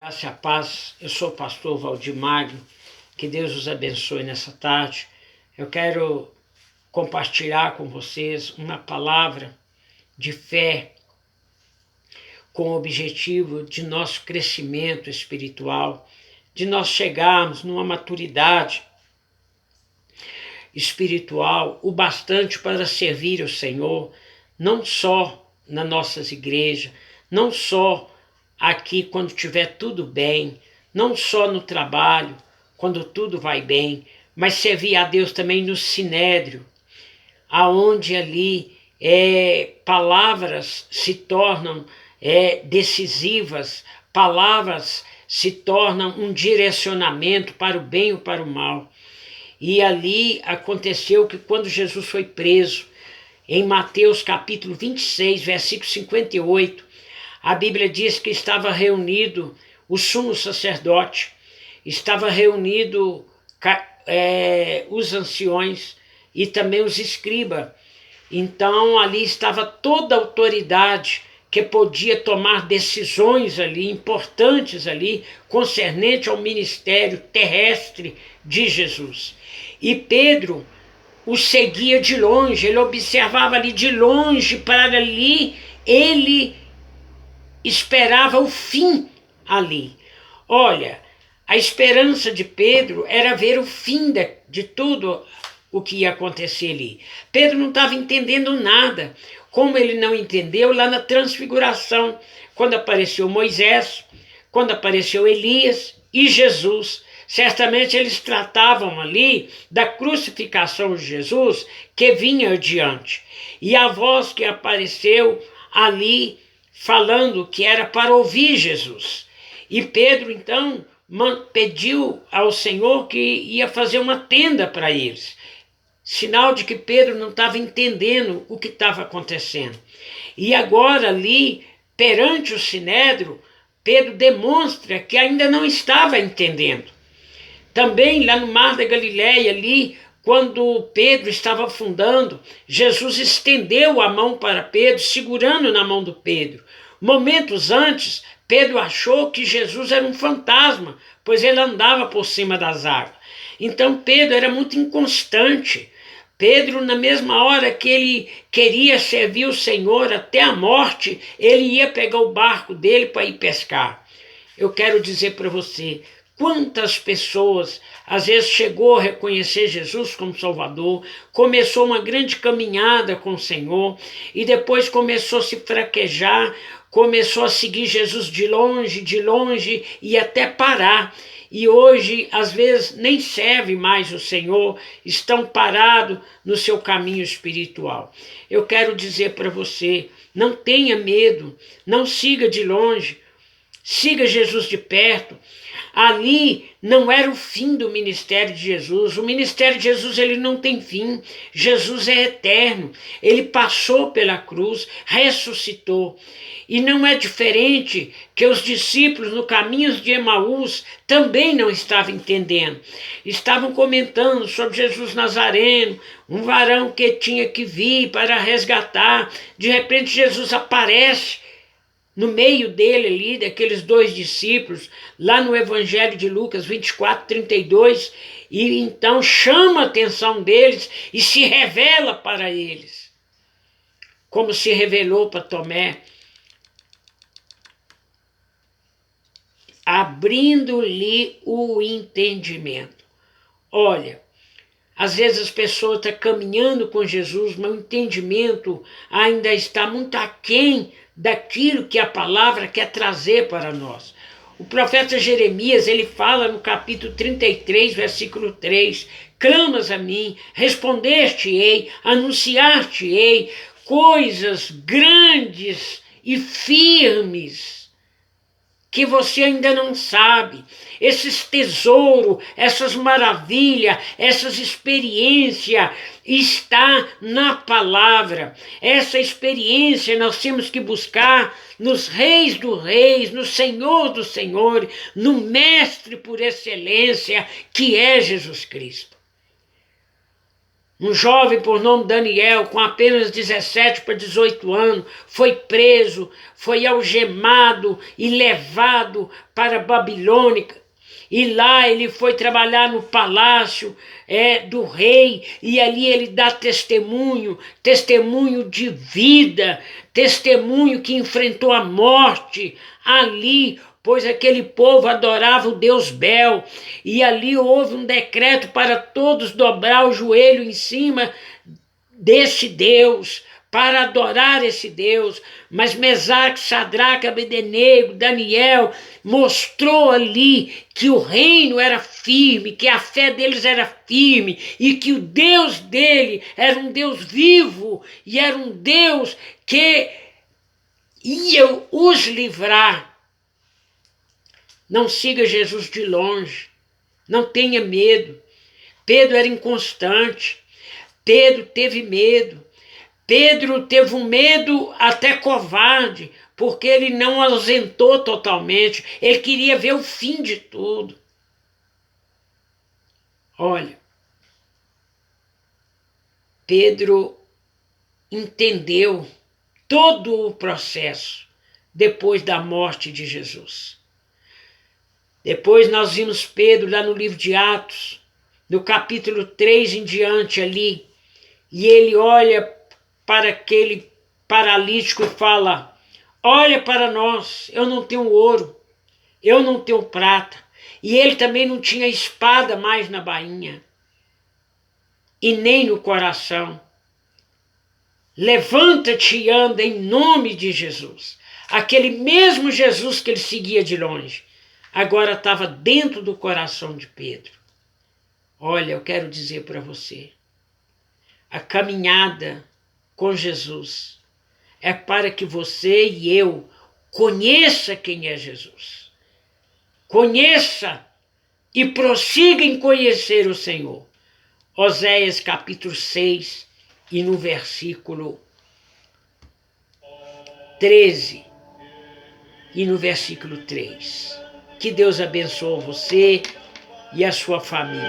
Graça e a paz, eu sou o pastor Valdemar, que Deus os abençoe nessa tarde. Eu quero compartilhar com vocês uma palavra de fé com o objetivo de nosso crescimento espiritual, de nós chegarmos numa maturidade espiritual o bastante para servir o Senhor, não só nas nossas igrejas, não só aqui quando estiver tudo bem, não só no trabalho, quando tudo vai bem, mas servir a Deus também no sinédrio, aonde ali palavras se tornam decisivas, palavras se tornam um direcionamento para o bem ou para o mal. E ali aconteceu que quando Jesus foi preso, em Mateus capítulo 26, versículo 58, a Bíblia diz que estava reunido o sumo sacerdote, estava reunido os anciões e também os escribas. Então ali estava toda a autoridade que podia tomar decisões ali, importantes ali, concernente ao ministério terrestre de Jesus. E Pedro o seguia de longe, ele observava ali de longe, para ali ele esperava o fim ali. Olha, a esperança de Pedro era ver o fim de tudo o que ia acontecer ali. Pedro não estava entendendo nada, como ele não entendeu lá na transfiguração, quando apareceu Moisés, quando apareceu Elias e Jesus. Certamente eles tratavam ali da crucificação de Jesus que vinha adiante. E a voz que apareceu ali falando que era para ouvir Jesus. E Pedro, então, pediu ao Senhor que ia fazer uma tenda para eles. Sinal de que Pedro não estava entendendo o que estava acontecendo. E agora ali, perante o sinédrio, Pedro demonstra que ainda não estava entendendo. Também lá no Mar da Galileia, ali, quando Pedro estava afundando, Jesus estendeu a mão para Pedro, segurando na mão do Pedro. Momentos antes, Pedro achou que Jesus era um fantasma, pois ele andava por cima das águas. Então Pedro era muito inconstante. Pedro, na mesma hora que ele queria servir o Senhor até a morte, ele ia pegar o barco dele para ir pescar. Eu quero dizer para você, quantas pessoas às vezes chegou a reconhecer Jesus como Salvador, começou uma grande caminhada com o Senhor e depois começou a se fraquejar, começou a seguir Jesus de longe e até parar. E hoje, às vezes, nem serve mais o Senhor, estão parados no seu caminho espiritual. Eu quero dizer para você, não tenha medo, não siga de longe, siga Jesus de perto. Ali não era o fim do ministério de Jesus. O ministério de Jesus ele não tem fim. Jesus é eterno. Ele passou pela cruz, ressuscitou. E não é diferente que os discípulos no caminho de Emaús também não estavam entendendo. Estavam comentando sobre Jesus Nazareno, um varão que tinha que vir para resgatar. De repente Jesus aparece no meio dele ali, daqueles dois discípulos, lá no Evangelho de Lucas 24, 32, e então chama a atenção deles e se revela para eles, como se revelou para Tomé, abrindo-lhe o entendimento. Olha, às vezes as pessoas estão caminhando com Jesus, mas o entendimento ainda está muito aquém daquilo que a palavra quer trazer para nós. O profeta Jeremias, ele fala no capítulo 33, versículo 3, clamas a mim, respondeste-ei, anunciar-te-ei coisas grandes e firmes que você ainda não sabe, esses tesouros, essas maravilhas, essas experiências, está na palavra. Essa experiência nós temos que buscar nos reis dos reis, no Senhor dos senhores, no mestre por excelência, que é Jesus Cristo. Um jovem por nome Daniel, com apenas 17 para 18 anos, foi preso, foi algemado e levado para a Babilônia. E lá ele foi trabalhar no palácio do rei, e ali ele dá testemunho, testemunho de vida, testemunho que enfrentou a morte ali, pois aquele povo adorava o Deus Bel, e ali houve um decreto para todos dobrar o joelho em cima desse Deus, para adorar esse Deus. Mas Mesaque, Sadraque, Abednego, Daniel mostrou ali que o reino era firme, que a fé deles era firme e que o Deus dele era um Deus vivo e era um Deus que ia os livrar. Não siga Jesus de longe, não tenha medo. Pedro era inconstante, Pedro teve medo. Pedro teve um medo até covarde, porque ele não ausentou totalmente, ele queria ver o fim de tudo. Olha, Pedro entendeu todo o processo depois da morte de Jesus. Depois nós vimos Pedro lá no livro de Atos, no capítulo 3 em diante ali, e ele olha para aquele paralítico e fala: olha para nós, eu não tenho ouro, eu não tenho prata. E ele também não tinha espada mais na bainha, e nem no coração. Levanta-te e anda em nome de Jesus. Aquele mesmo Jesus que ele seguia de longe, agora estava dentro do coração de Pedro. Olha, eu quero dizer para você, a caminhada com Jesus é para que você e eu conheça quem é Jesus. Conheça e prossiga em conhecer o Senhor. Oséias capítulo 6 e no versículo 13 e no versículo 3. Que Deus abençoe você e a sua família.